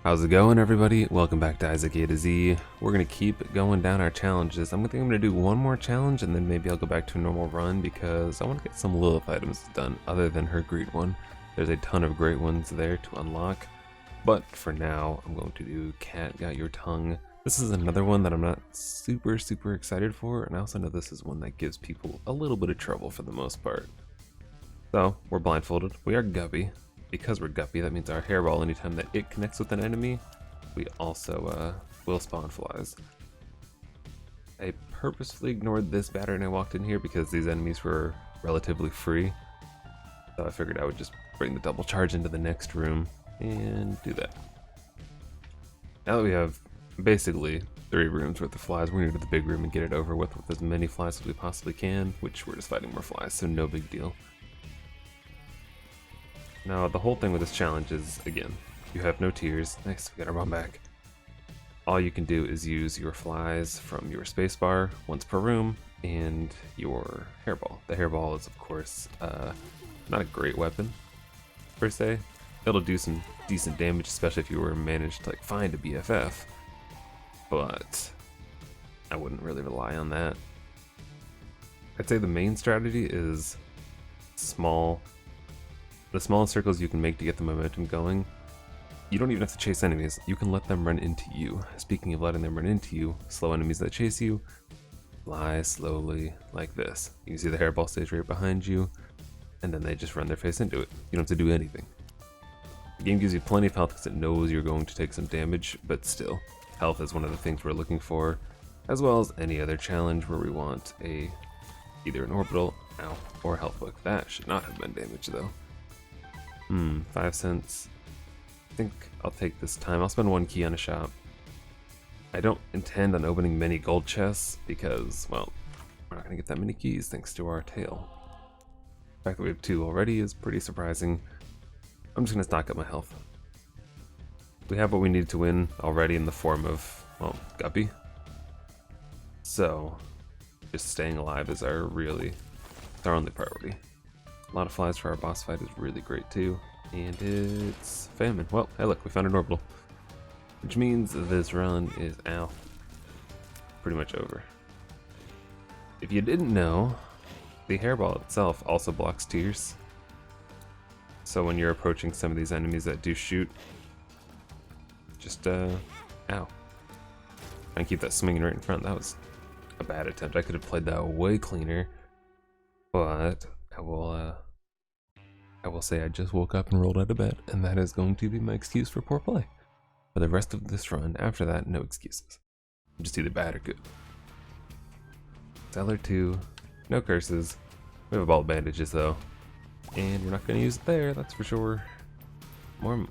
How's it going, everybody? Welcome back to Isaac A to Z. We're gonna keep going down our challenges. I'm gonna do one more challenge and then maybe I'll go back to a normal run because I want to get some Lilith items done other than her great one. There's a ton of great ones there to unlock, but for now I'm going to do Cat Got Your Tongue. This is another one that I'm not super excited for, and I also know this is one that gives people a little bit of trouble for the most part. So we're blindfolded. We are guppy. Because we're guppy, that means our hairball, anytime that it connects with an enemy, we also will spawn flies. I purposefully ignored this batter and I walked in here because these enemies were relatively free. So I figured I would just bring the double charge into the next room and do that. Now that we have basically 3 rooms worth of flies, we're gonna go to the big room and get it over with as many flies as we possibly can, which we're just fighting more flies, so no big deal. Now, the whole thing with this challenge is, again, you have no tears. Nice, we got our bomb back. All you can do is use your flies from your spacebar once per room and your hairball. The hairball is, of course, not a great weapon, per se. It'll do some decent damage, especially if you were managed to find a BFF, but I wouldn't really rely on that. I'd say the main strategy is the small circles you can make to get the momentum going. You don't even have to chase enemies, you can let them run into you. Speaking of letting them run into you, slow enemies that chase you, fly slowly like this. You can see the hairball stays right behind you, and then they just run their face into it. You don't have to do anything. The game gives you plenty of health because it knows you're going to take some damage, but still, health is one of the things we're looking for, as well as any other challenge where we want either an orbital, ow, or a health book. That should not have been damaged though. 5 cents. I think I'll take this time. I'll spend 1 key on a shop. I don't intend on opening many gold chests because, well, we're not going to get that many keys thanks to our tail. The fact that we have 2 already is pretty surprising. I'm just going to stock up my health. We have what we need to win already in the form of, well, guppy. So, just staying alive is our only priority. A lot of flies for our boss fight is really great too, and it's famine. Well, hey look, we found an orbital, which means this run is, pretty much over. If you didn't know, the hairball itself also blocks tears, so when you're approaching some of these enemies that do shoot, just ow, and keep that swinging right in front. That was a bad attempt. I could have played that way cleaner, but I will say I just woke up and rolled out of bed, and that is going to be my excuse for poor play. For the rest of this run, after that, no excuses. I'm just either bad or good. Seller 2, no curses. We have a ball of bandages though, and we're not going to use it there, that's for sure. More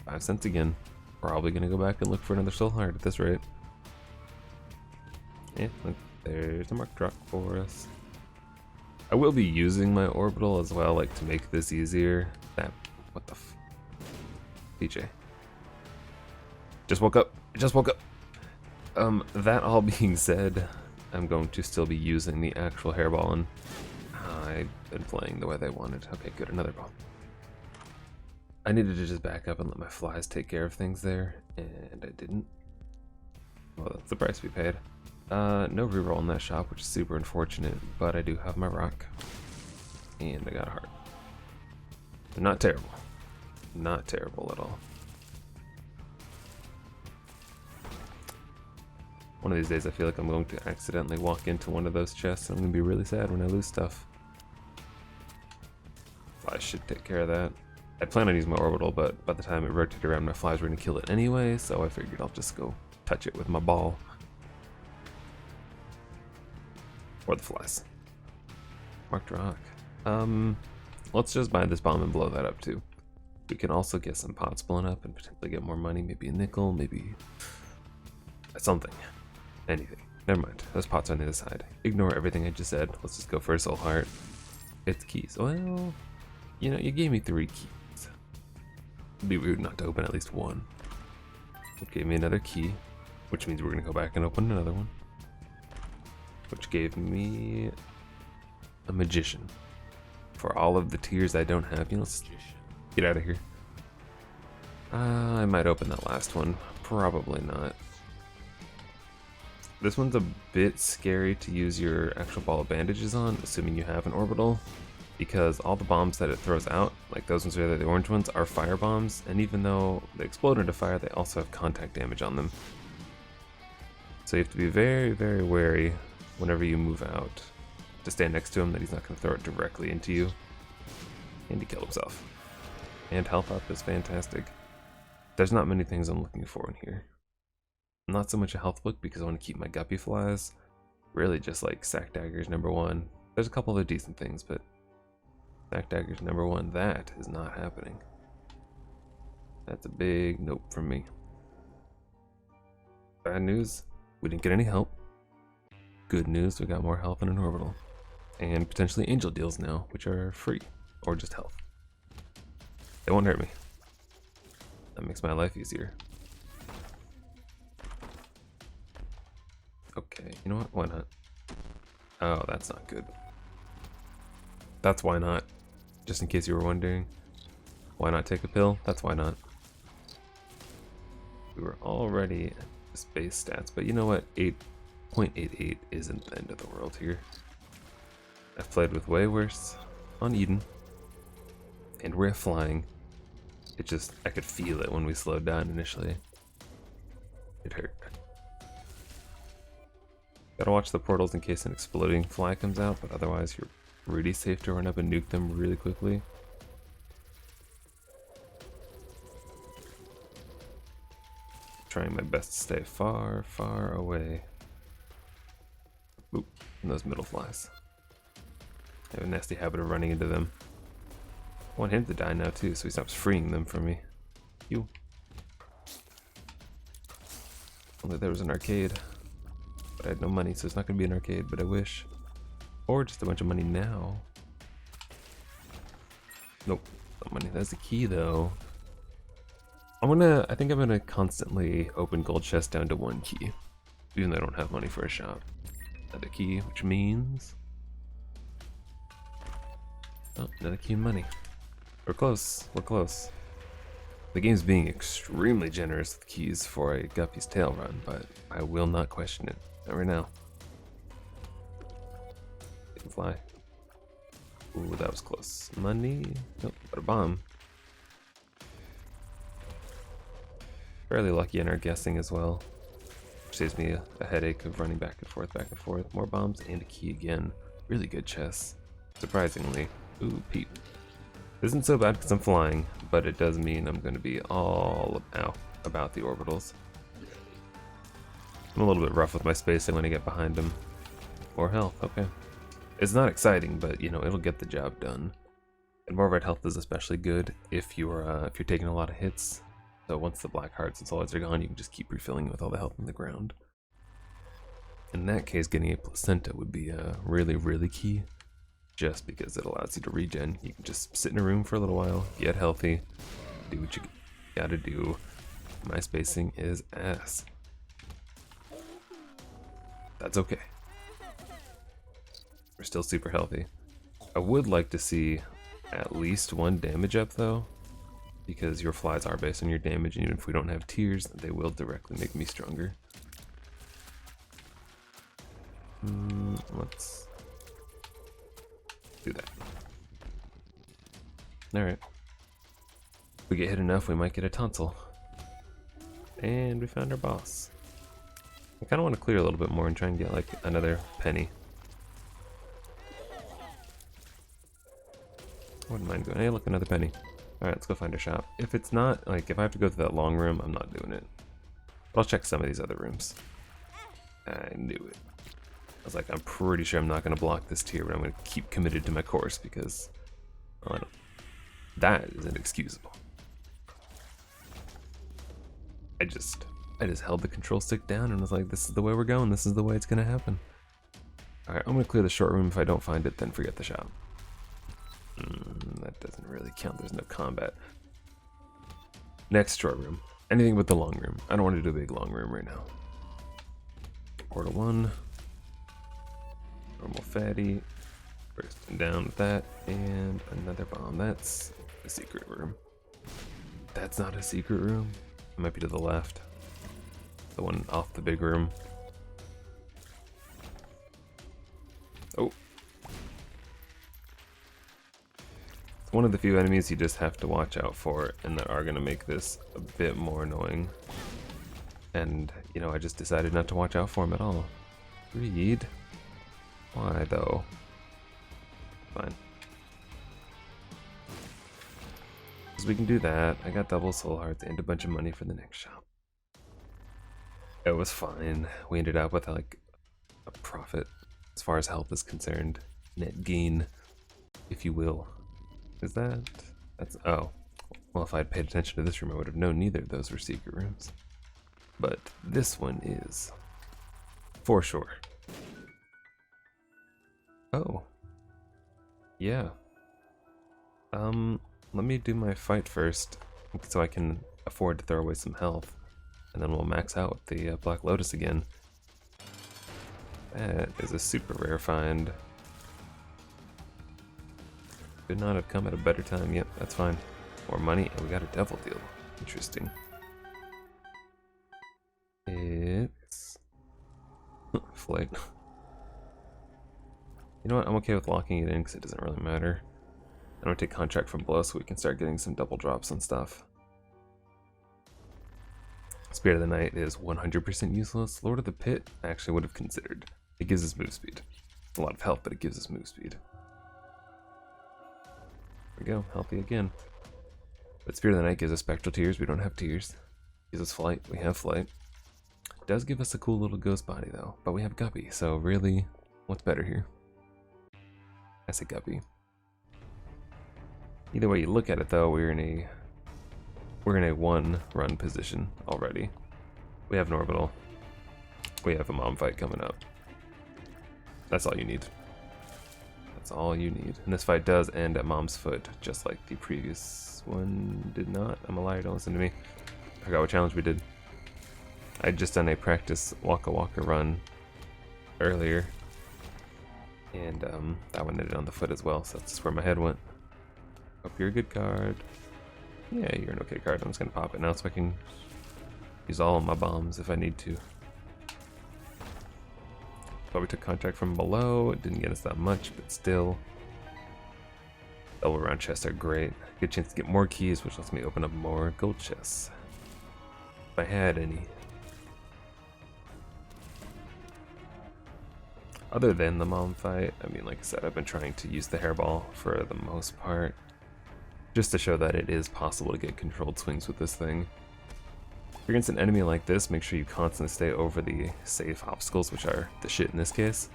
5 cents again. Probably going to go back and look for another soul heart at this rate. Yeah, look, there's a mark drop for us. I will be using my orbital as well, to make this easier. What the PJ. Just woke up. That all being said, I'm going to still be using the actual hairball, and I've been playing the way they wanted. Okay, good, another ball. I needed to just back up and let my flies take care of things there, and I didn't. Well, that's the price we paid. No reroll in that shop, which is super unfortunate, but I do have my rock. And I got a heart. Not terrible. Not terrible at all. One of these days I feel like I'm going to accidentally walk into one of those chests and I'm going to be really sad when I lose stuff. Flies should take care of that. I plan on using my orbital, but by the time it rotated around, my flies were going to kill it anyway, so I figured I'll just go touch it with my ball. Or the flies. Marked rock. Let's just buy this bomb and blow that up too. We can also get some pots blown up and potentially get more money, maybe a nickel, maybe something. Anything. Never mind. Those pots are on the other side. Ignore everything I just said. Let's just go for a soul heart. It's keys. Well, you gave me 3 keys. It'd be rude not to open at least 1. It gave me another key, which means we're gonna go back and open another one. Which gave me a magician. For all of the tears I don't have, get out of here. I might open that last one. Probably not. This one's a bit scary to use your actual ball of bandages on, assuming you have an orbital, because all the bombs that it throws out, like those ones are the orange ones, are fire bombs, and even though they explode into fire, they also have contact damage on them. So you have to be very, very wary whenever you move out to stand next to him that he's not going to throw it directly into you. And he killed himself. And health up is fantastic. There's not many things I'm looking for in here. Not so much a health book because I want to keep my guppy flies. Really just like sack daggers #1. There's a couple other decent things, but sack daggers #1, that is not happening. That's a big nope from me. Bad news, we didn't get any help. Good news, we got more health and an orbital. And potentially angel deals now, which are free, or just health. They won't hurt me. That makes my life easier. Okay, you know what? Why not? Oh, that's not good. That's why not. Just in case you were wondering. Why not take a pill? That's why not. We were already at the space stats, but you know what? 8.88 isn't the end of the world here. I've played with way worse on Eden. And we're flying. It just, I could feel it when we slowed down initially. It hurt. Gotta watch the portals in case an exploding fly comes out, but otherwise you're really safe to run up and nuke them really quickly. Trying my best to stay far, far away. Oop, from those middle flies. I have a nasty habit of running into them. I want him to die now too, so he stops freeing them from me. You. Only there was an arcade. But I had no money, so it's not going to be an arcade, but I wish. Or just a bunch of money now. Nope, not money. That's the key, though. I think I'm gonna constantly open gold chests down to 1 key. Even though I don't have money for a shop. Another key, which means... oh, another key and money. We're close, we're close. The game's being extremely generous with keys for a guppy's tail run, but I will not question it. Not right now. Didn't fly. Ooh, that was close. Money? Nope, got a bomb. Fairly lucky in our guessing as well. Which saves me a headache of running back and forth, back and forth. More bombs and a key again. Really good chests. Surprisingly. Ooh, Pete. This isn't so bad because I'm flying, but it does mean I'm going to be all about the orbitals. I'm a little bit rough with my spacing when I get behind him. More health, okay. It's not exciting, but you know, it'll get the job done. And more red health is especially good if you're taking a lot of hits. So once the black hearts and solids are gone, you can just keep refilling with all the health in the ground. In that case, getting a placenta would be really, really key. Just because it allows you to regen. You can just sit in a room for a little while, get healthy, do what you gotta do. My spacing is ass. That's okay. We're still super healthy. I would like to see at least 1 damage up though, because your flies are based on your damage, and even if we don't have tiers, they will directly make me stronger. Let's do that. Alright. If we get hit enough, we might get a tonsil. And we found our boss. I kind of want to clear a little bit more and try and get like another penny. Wouldn't mind going, hey look, another penny. Alright, let's go find a shop. If it's not, like if I have to go to that long room, I'm not doing it. But I'll check some of these other rooms. I knew it. I was like, I'm pretty sure I'm not going to block this tier, but I'm going to keep committed to my course because, well, that is inexcusable. I just held the control stick down and was like, this is the way we're going, this is the way it's going to happen. Alright, I'm going to clear the short room. If I don't find it, then forget the shop. That doesn't really count, there's no combat. Next short room. Anything but the long room. I don't want to do a big long room right now. Portal 1. Normal fatty, bursting down with that, and another bomb. That's the secret room. That's not a secret room. It might be to the left. The one off the big room. Oh. It's one of the few enemies you just have to watch out for and that are going to make this a bit more annoying. And, you know, I just decided not to watch out for him at all. Greed? Why, though? Fine. So we can do that. I got double soul hearts and a bunch of money for the next shop. It was fine. We ended up with, like, a profit as far as health is concerned. Net gain, if you will. Is that? That's... oh. Well, if I'd paid attention to this room, I would have known neither of those were secret rooms. But this one is. For sure. Oh. Yeah. Let me do my fight first, so I can afford to throw away some health. And then we'll max out with the Black Lotus again. That is a super rare find. Could not have come at a better time. Yep, that's fine. More money, and we got a devil deal. Interesting. It's... flight. You know what, I'm okay with locking it in because it doesn't really matter. I'm gonna take contract from below so we can start getting some double drops and stuff. Spirit of the Night is 100% useless. Lord of the Pit, I actually would have considered. It gives us move speed. A lot of health, but it gives us move speed. There we go, healthy again. But Spirit of the Night gives us spectral tears. We don't have tears. Gives us flight. We have flight. It does give us a cool little ghost body though, but we have guppy. So really, what's better here? I say guppy. Either way you look at it though, we're in a one run position already. We have an orbital. We have a mom fight coming up. That's all you need. That's all you need. And this fight does end at mom's foot, just like the previous one did not. I'm a liar, don't listen to me. I forgot what challenge we did. I'd just done a practice Waka Waka run earlier. And that one ended on the foot as well, so that's just where my head went. Hope you're a good card. Yeah, you're an okay card. I'm just gonna pop it now so I can use all of my bombs if I need to. But we took contract from below. It didn't get us that much, but still. Double round chests are great. Good chance to get more keys, which lets me open up more gold chests. If I had any. Other than the mom fight, I mean, like I said, I've been trying to use the hairball for the most part. Just to show that it is possible to get controlled swings with this thing. If you're against an enemy like this, make sure you constantly stay over the safe obstacles, which are the shit in this case.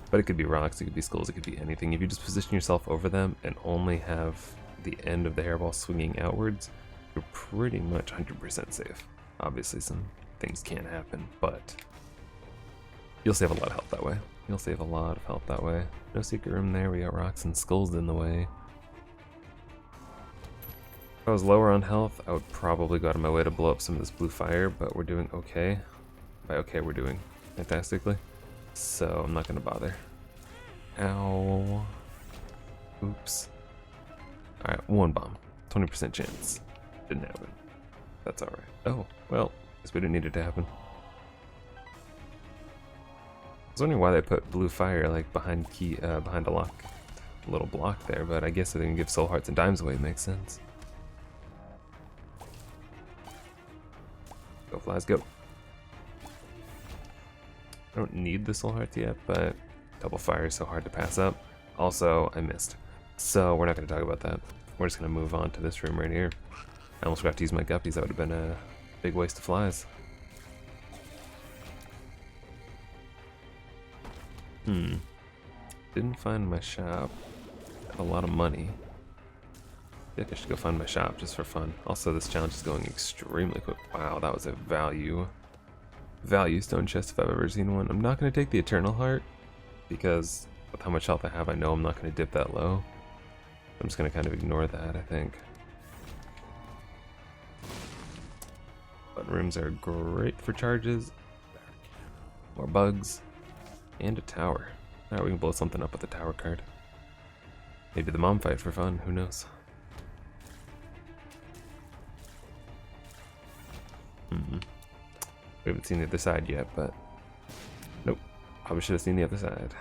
But it could be rocks, it could be skulls, it could be anything. If you just position yourself over them and only have the end of the hairball swinging outwards, you're pretty much 100% safe. Obviously some things can happen, but you'll save a lot of health that way. You'll save a lot of health that way. No secret room there, we got rocks and skulls in the way. If I was lower on health, I would probably go out of my way to blow up some of this blue fire, but we're doing okay. By okay, we're doing fantastically. So I'm not gonna bother. Ow. Oops. Alright, one bomb. 20% chance. Didn't happen. That's alright. Oh, well, guess we didn't need it to happen. I was wondering why they put blue fire like behind a lock, little block there, but I guess they can give soul hearts and dimes away. It makes sense. Go flies, go. I don't need the soul hearts yet, but double fire is so hard to pass up. Also, I missed, so we're not going to talk about that. We're just going to move on to this room right here. I almost forgot to use my guppies. That would have been a big waste of flies. Didn't find my shop. Have a lot of money. I think I should go find my shop just for fun. Also, this challenge is going extremely quick. Wow, that was a value stone chest if I've ever seen one. I'm not going to take the Eternal Heart because with how much health I have, I know I'm not going to dip that low. I'm just going to kind of ignore that, I think. But rooms are great for charges. More bugs. And a tower. Alright, we can blow something up with the tower card. Maybe the mom fight for fun, who knows. We haven't seen the other side yet, but nope. Probably should have seen the other side.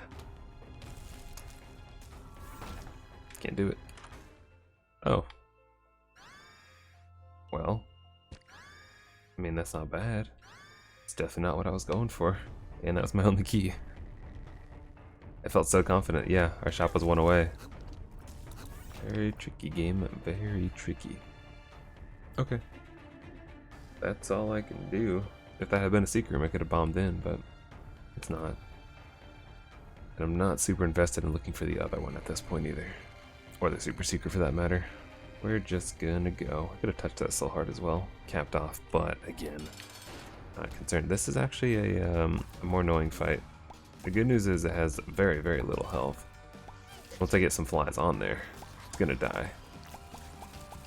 Can't do it. Oh. Well. I mean, that's not bad. It's definitely not what I was going for. And that was my only key. I felt so confident. Yeah, our shop was one away. Very tricky game. Very tricky. Okay. That's all I can do. If that had been a secret room, I could have bombed in, but it's not. And I'm not super invested in looking for the other one at this point either. Or the super secret for that matter. We're just gonna go. I could have touched that soul heart as well. Capped off, but again, not concerned. This is actually a more annoying fight. The good news is it has very, very little health. Once I get some flies on there, it's gonna die.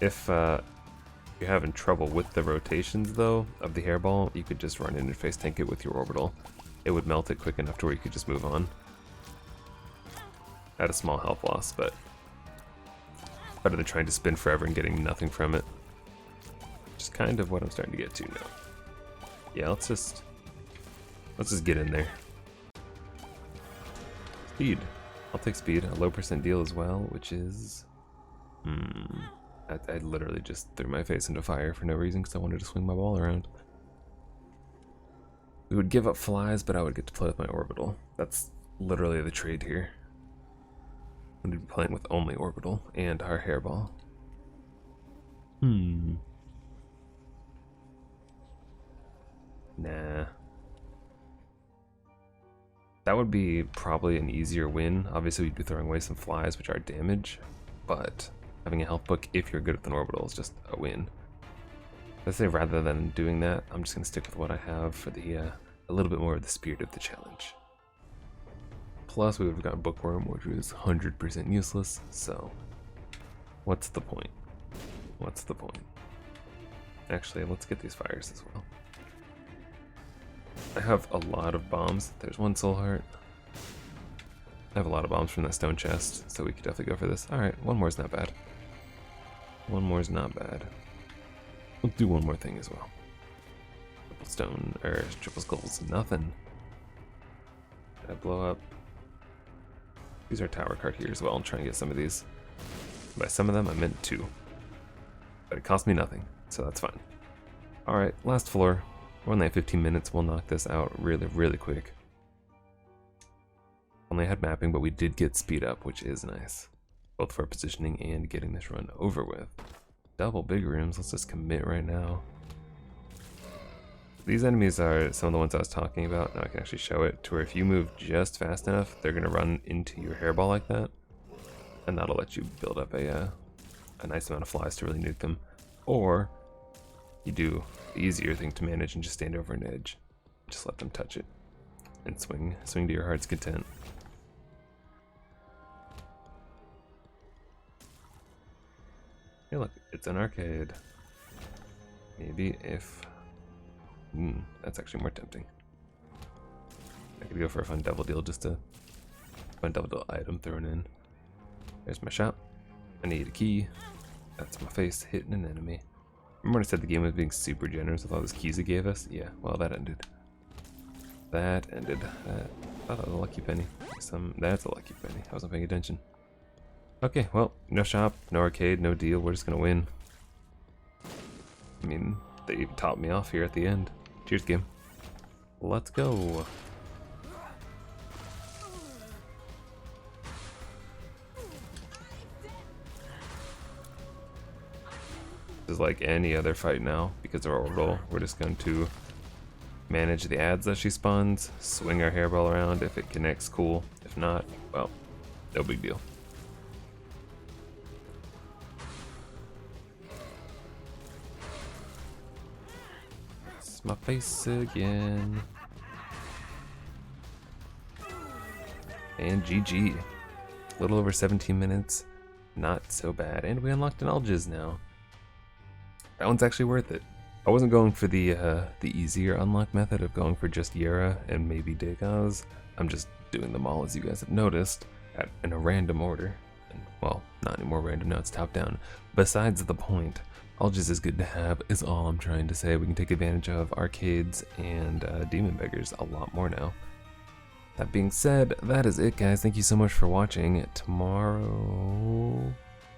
If you're having trouble with the rotations though of the hairball, you could just run in and face tank it with your orbital. It would melt it quick enough to where you could just move on. At a small health loss, but better than trying to spin forever and getting nothing from it. Which is kind of what I'm starting to get to now. Yeah, let's just get in there. Speed. I'll take speed. A low percent deal as well, which is... I literally just threw my face into fire for no reason because I wanted to swing my ball around. We would give up flies, but I would get to play with my orbital. That's literally the trade here. I'm going to be playing with only orbital and our hairball. Nah. That would be probably an easier win. Obviously, we'd be throwing away some flies, which are damage, but having a health book, if you're good with an orbital, is just a win. Let's say rather than doing that, I'm just going to stick with what I have for the a little bit more of the spirit of the challenge. Plus, we've got Bookworm, which was 100% useless, so what's the point? What's the point? Actually, let's get these fires as well. I have a lot of bombs. There's one soul heart. I have a lot of bombs from that stone chest, so we could definitely go for this. Alright, one more is not bad. One more is not bad. We'll do one more thing as well. Triple stone, or triple skulls, nothing. Did I blow up? Use our tower card here as well and try and get some of these. By some of them, I meant 2. But it cost me nothing, so that's fine. Alright, last floor. We're only at 15 minutes. We'll knock this out really, really quick. Only had mapping, but we did get speed up, which is nice. Both for positioning and getting this run over with. Double big rooms. Let's just commit right now. These enemies are some of the ones I was talking about. Now I can actually show it to where if you move just fast enough, they're going to run into your hairball like that. And that'll let you build up a nice amount of flies to really nuke them. Or you do the easier thing to manage and just stand over an edge. Just let them touch it. And swing to your heart's content. Hey look, it's an arcade. Maybe if... that's actually more tempting. I could go for a fun double deal just to... Fun double deal item thrown in. There's my shop. I need a key. That's my face hitting an enemy. Remember when I said the game was being super generous with all those keys it gave us? Yeah, well that ended. That ended. I thought that was a lucky penny. That's a lucky penny. I wasn't paying attention. Okay, well, no shop, no arcade, no deal. We're just gonna win. I mean, they even topped me off here at the end. Cheers, game. Let's go. This is like any other fight now because of our orbital. We're just going to manage the ads that she spawns, swing our hairball around. If it connects, cool. If not, well, no big deal. It's my face again. And GG. A little over 17 minutes. Not so bad. And we unlocked an Algiz now. That one's actually worth it. I wasn't going for the easier unlock method of going for just Yera and maybe Dagaz. I'm just doing them all, as you guys have noticed, in a random order. And, well, not anymore random, now it's top down. Besides the point, All just as good to have is all I'm trying to say. We can take advantage of arcades and demon beggars a lot more now. That being said, that is it, guys. Thank you so much for watching. Tomorrow,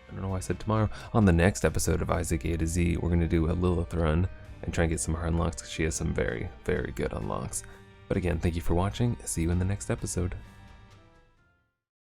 I don't know why I said tomorrow, on the next episode of Isaac A to Z, we're going to do a Lilith run and try and get some hard unlocks because she has some very, very good unlocks. But again, thank you for watching. See you in the next episode.